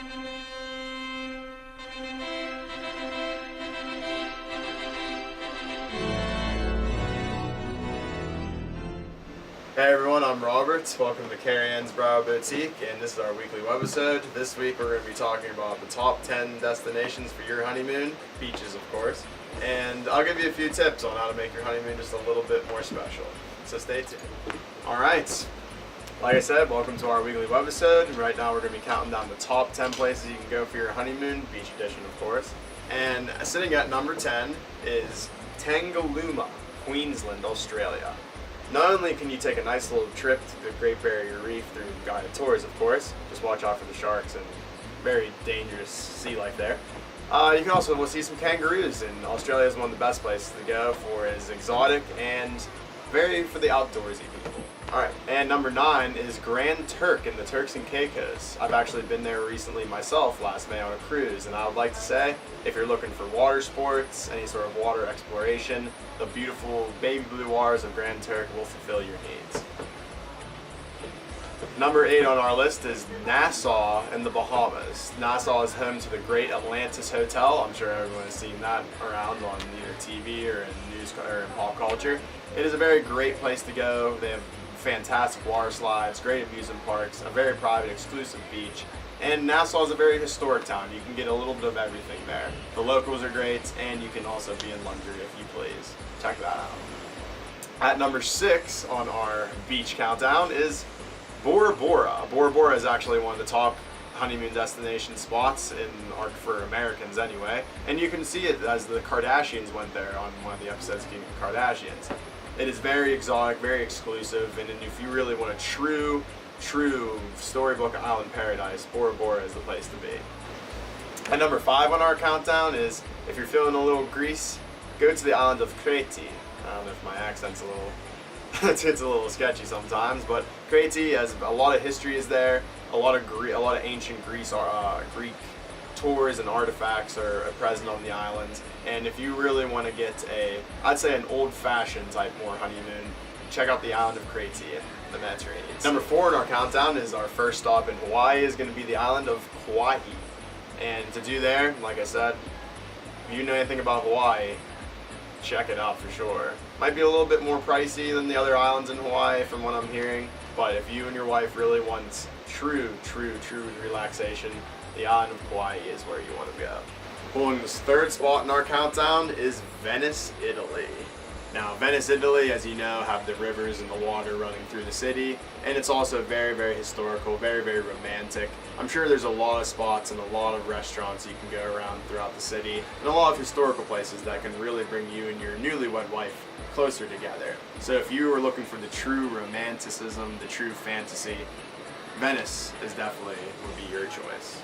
Hey everyone, I'm Robert. Welcome to Carrie Ann's Brow Boutique, and this is our weekly webisode. This week we're going to be talking about the top 10 destinations for your honeymoon, beaches of course, and I'll give you a few tips on how to make your honeymoon just a little bit more special. So stay tuned. Alright, like I said, welcome to our weekly webisode. Right now we're going to be counting down the top 10 places you can go for your honeymoon, beach edition of course. And sitting at number 10 is Tangalooma, Queensland, Australia. Not only can you take a nice little trip to the Great Barrier Reef through guided tours, of course, just watch out for the sharks and very dangerous sea life there. You can also see some kangaroos, and Australia is one of the best places to go for. It is exotic and very for the outdoorsy people. Alright, and number 9 is Grand Turk in the Turks and Caicos. I've actually been there recently myself last May on a cruise, and I would like to say, if you're looking for water sports, any sort of water exploration, the beautiful baby blue waters of Grand Turk will fulfill your needs. Number 8 on our list is Nassau in the Bahamas. Nassau is home to the Great Atlantis Hotel. I'm sure everyone has seen that around on either TV or in news or in pop culture. It is a very great place to go. They have fantastic water slides, great amusement parks, a very private, exclusive beach, and Nassau is a very historic town. You can get a little bit of everything there. The locals are great, and you can also be in luxury if you please. Check that out. At number 6 on our beach countdown is Bora Bora. Bora Bora is actually one of the top honeymoon destination spots for Americans anyway, and you can see it as the Kardashians went there on one of the episodes of the Kardashians. It is very exotic, very exclusive, and if you really want a true storybook island paradise, Bora Bora is the place to be. At number 5 on our countdown is, if you're feeling a little Greece, go to the island of Crete. I don't know if my accent's a little it's a little sketchy sometimes, but Crete has a lot of history is there. A lot of ancient Greek tours and artifacts are present on the island. And if you really want to get I'd say an old-fashioned type more honeymoon, check out the island of Crete in the Mediterranean. Number 4 in our countdown is our first stop in Hawaii is going to be the island of Kauai. And to do there, like I said, if you know anything about Hawaii, check it out for sure. Might be a little bit more pricey than the other islands in Hawaii from what I'm hearing, but if you and your wife really want true relaxation, the island of Kauai is where you want to go. Pulling this 3rd spot in our countdown is Venice, Italy. Now, Venice, Italy, as you know, have the rivers and the water running through the city, and it's also very historical, very romantic. I'm sure there's a lot of spots and a lot of restaurants you can go around throughout the city, and a lot of historical places that can really bring you and your newlywed wife closer together. So if you are looking for the true romanticism, the true fantasy, Venice is definitely would be your choice.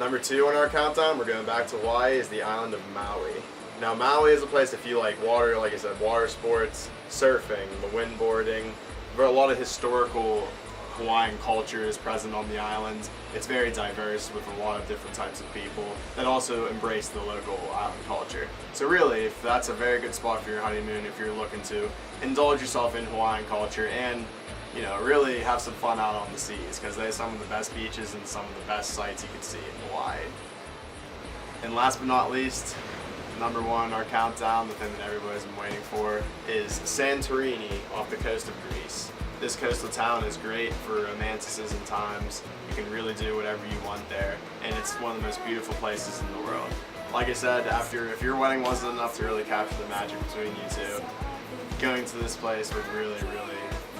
Number 2 on our countdown, we're going back to Hawaii, is the island of Maui. Now Maui is a place if you like water, like I said, water sports, surfing, the windboarding. There are a lot of historical Hawaiian culture is present on the island. It's very diverse with a lot of different types of people that also embrace the local island culture. So really, if that's a very good spot for your honeymoon, if you're looking to indulge yourself in Hawaiian culture and really have some fun out on the seas, because they have some of the best beaches and some of the best sights you can see in Hawaii. And last but not least, number 1 on our countdown, the thing that everybody's been waiting for, is Santorini off the coast of Greece. This coastal town is great for romanticism times. You can really do whatever you want there, and it's one of the most beautiful places in the world. Like I said, if your wedding wasn't enough to really capture the magic between you two, going to this place would really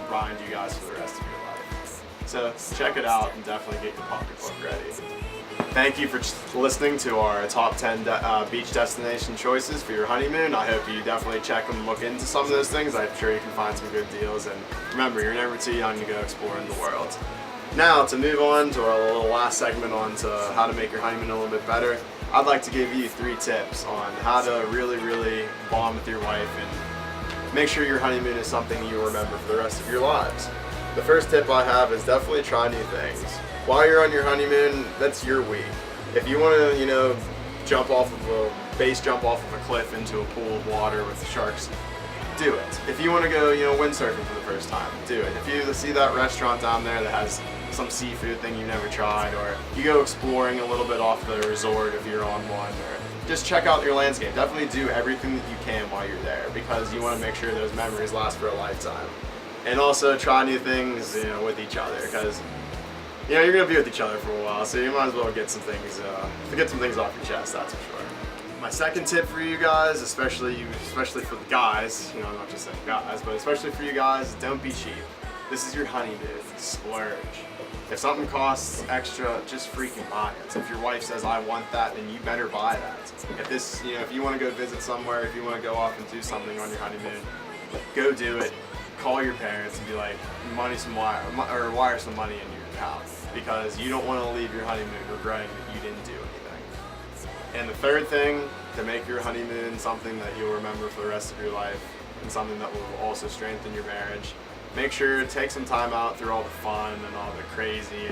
bind you guys for the rest of your life. So check it out and definitely get your pocketbook ready. Thank you for listening to our top 10 beach destination choices for your honeymoon. I hope you definitely check and look into some of those things. I'm sure you can find some good deals. And remember, you're never too young to go exploring the world. Now, to move on to our little last segment on to how to make your honeymoon a little bit better, I'd like to give you 3 tips on how to really bond with your wife and make sure your honeymoon is something you remember for the rest of your lives. The first tip I have is definitely try new things. While you're on your honeymoon, that's your week. If you want to, base jump off of a cliff into a pool of water with the sharks, do it. If you want to go, windsurfing for the first time, do it. If you see that restaurant down there that has some seafood thing you never tried, or you go exploring a little bit off the resort if you're on one, or just check out your landscape. Definitely do everything that you can while you're there, because you want to make sure those memories last for a lifetime. And also try new things, with each other, because you're gonna be with each other for a while, so you might as well get some things off your chest. That's for sure. My second tip for you guys, especially for the guys, I'm not just saying guys, but especially for you guys, don't be cheap. This is your honeymoon. Splurge. If something costs extra, just freaking buy it. If your wife says, I want that, then you better buy that. If you want to go visit somewhere, if you want to go off and do something on your honeymoon, go do it. Call your parents and be like, wire some money into your account, because you don't want to leave your honeymoon regretting that you didn't do anything. And the third thing, to make your honeymoon something that you'll remember for the rest of your life, and something that will also strengthen your marriage, make sure to take some time out through all the fun and all the crazy,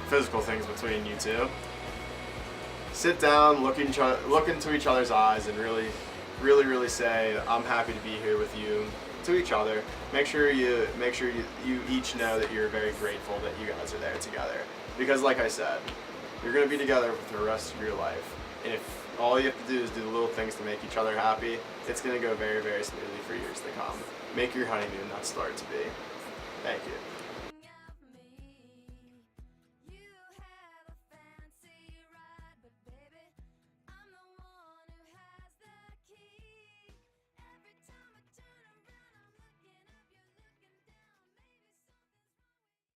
physical things between you two. Sit down, look into each other's eyes, and really say, I'm happy to be here with you, to each other. Make sure you each know that you're very grateful that you guys are there together. Because like I said, you're going to be together for the rest of your life. And if all you have to do is do the little things to make each other happy, it's going to go very, very smoothly for years to come. Make your honeymoon that start to be. Thank you.